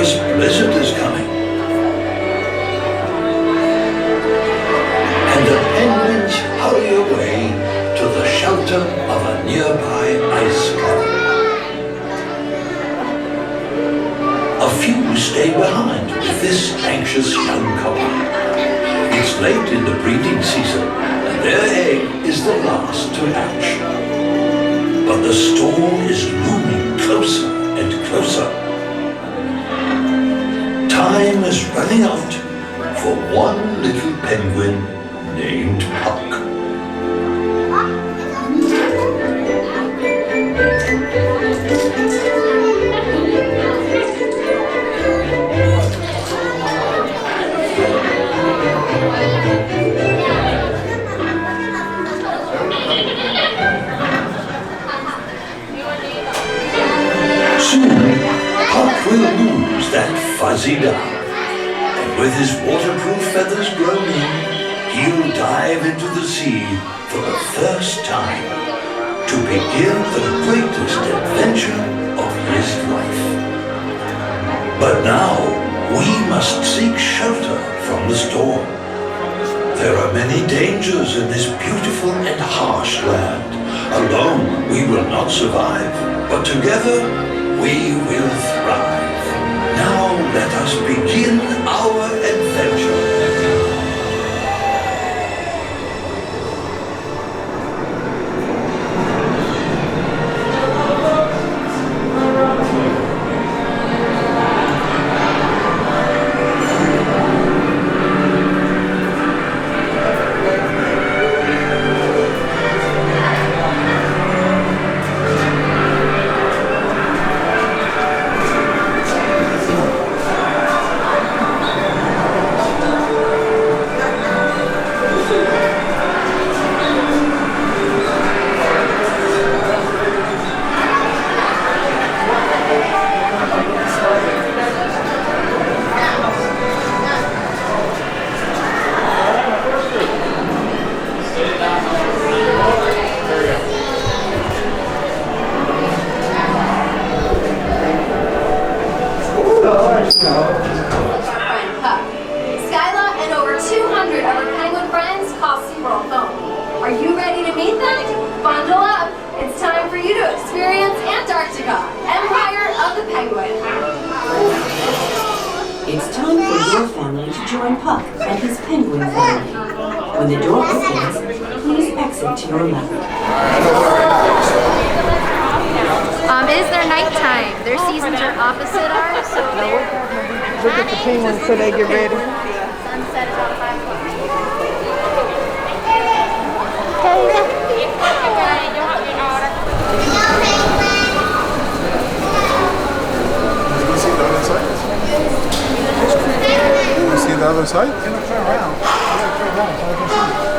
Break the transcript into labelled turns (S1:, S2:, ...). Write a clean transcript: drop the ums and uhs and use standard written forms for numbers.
S1: dangerous blizzard is coming. And the penguins hurry away to the shelter of a nearby ice cabin. A few stay behind with this anxious young couple. It's late in the breeding season, and their egg is the last to hatch. But the storm is looming closer and closer. Time is running out for one little penguin named Puck. Soon, Puck will lose that fuzzy down, and with his waterproof feathers grown in, he'll dive into the sea for the first time to begin the greatest adventure of his life. But now, we must seek shelter from the storm. There are many dangers in this beautiful and harsh land. Alone, we will not survive, but together, we will thrive. Now let us begin our adventure.
S2: It's time for your family to join Puck and his penguin family. When the door opens, please exit to your left.
S3: It is their nighttime. Their seasons are opposite ours, so they're...
S4: Look at the penguins so they get ready.
S3: Sunset about 5 o'clock.
S5: You see the other side?
S4: Turn around. Turn around so I can see.